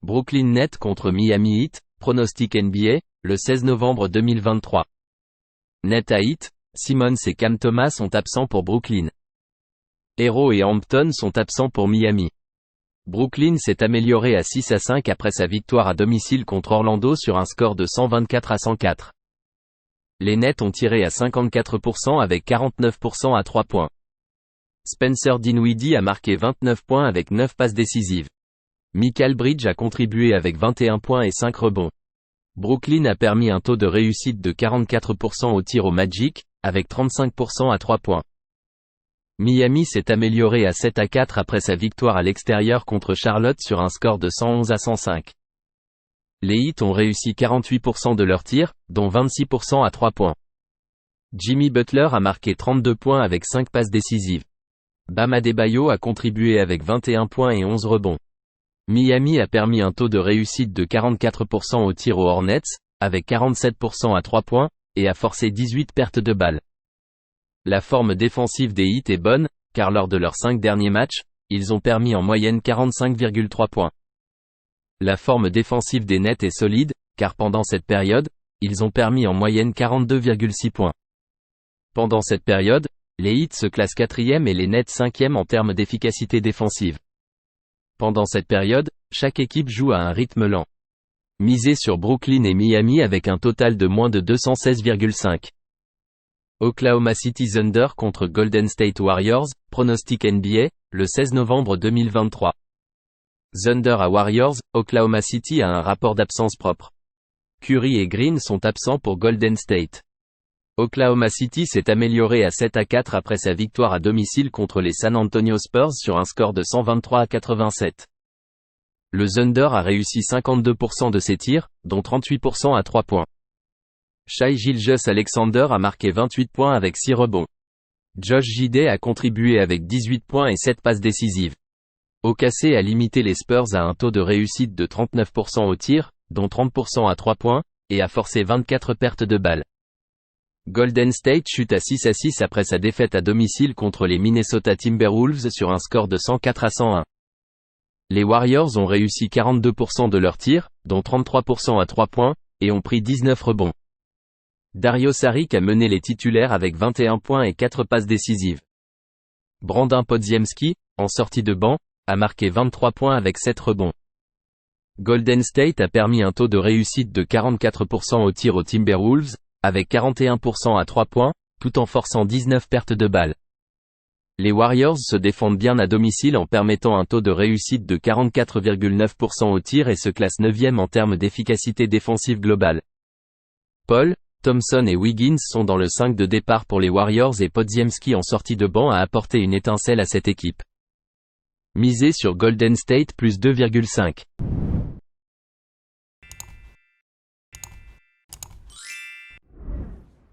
Brooklyn Nets contre Miami Heat, pronostic NBA, le 16 novembre 2023. Nets à Heat, Simmons et Cam Thomas sont absents pour Brooklyn. Herro et Hampton sont absents pour Miami. Brooklyn s'est amélioré à 6-5 après sa victoire à domicile contre Orlando sur un score de 124-104. Les Nets ont tiré à 54% avec 49% à 3 points. Spencer Dinwiddie a marqué 29 points avec 9 passes décisives. Mikal Bridges a contribué avec 21 points et 5 rebonds. Brooklyn a permis un taux de réussite de 44% au tir au Magic, avec 35% à 3 points. Miami s'est amélioré à 7-4 après sa victoire à l'extérieur contre Charlotte sur un score de 111-105. Les Heat ont réussi 48% de leurs tirs, dont 26% à 3 points. Jimmy Butler a marqué 32 points avec 5 passes décisives. Bam Adebayo a contribué avec 21 points et 11 rebonds. Miami a permis un taux de réussite de 44% au tir aux Hornets, avec 47% à 3 points, et a forcé 18 pertes de balles. La forme défensive des Heat est bonne, car lors de leurs 5 derniers matchs, ils ont permis en moyenne 45,3 points. La forme défensive des Nets est solide, car pendant cette période, ils ont permis en moyenne 42,6 points. Pendant cette période, les Heat se classent 4e et les Nets 5e en termes d'efficacité défensive. Pendant cette période, chaque équipe joue à un rythme lent. Misez sur Brooklyn et Miami avec un total de moins de 216,5. Oklahoma City Thunder contre Golden State Warriors, pronostic NBA, le 16 novembre 2023. Thunder à Warriors, Oklahoma City a un rapport d'absence propre. Curry et Green sont absents pour Golden State. Oklahoma City s'est amélioré à 7-4 après sa victoire à domicile contre les San Antonio Spurs sur un score de 123-87. Le Thunder a réussi 52% de ses tirs, dont 38% à 3 points. Shai Gilgeous-Alexander a marqué 28 points avec 6 rebonds. Josh Giddey a contribué avec 18 points et 7 passes décisives. OKC a limité les Spurs à un taux de réussite de 39% au tir, dont 30% à 3 points, et a forcé 24 pertes de balles. Golden State chute à 6-6 après sa défaite à domicile contre les Minnesota Timberwolves sur un score de 104-101. Les Warriors ont réussi 42% de leurs tirs, dont 33% à 3 points, et ont pris 19 rebonds. Dario Saric a mené les titulaires avec 21 points et 4 passes décisives. Brandin Podziemski, en sortie de banc, a marqué 23 points avec 7 rebonds. Golden State a permis un taux de réussite de 44% au tir aux Timberwolves, avec 41% à 3 points, tout en forçant 19 pertes de balles. Les Warriors se défendent bien à domicile en permettant un taux de réussite de 44,9% au tir et se classent 9e en termes d'efficacité défensive globale. Paul, Thompson et Wiggins sont dans le 5 de départ pour les Warriors et Podziemski en sortie de banc a apporté une étincelle à cette équipe. Misez sur Golden State plus 2,5.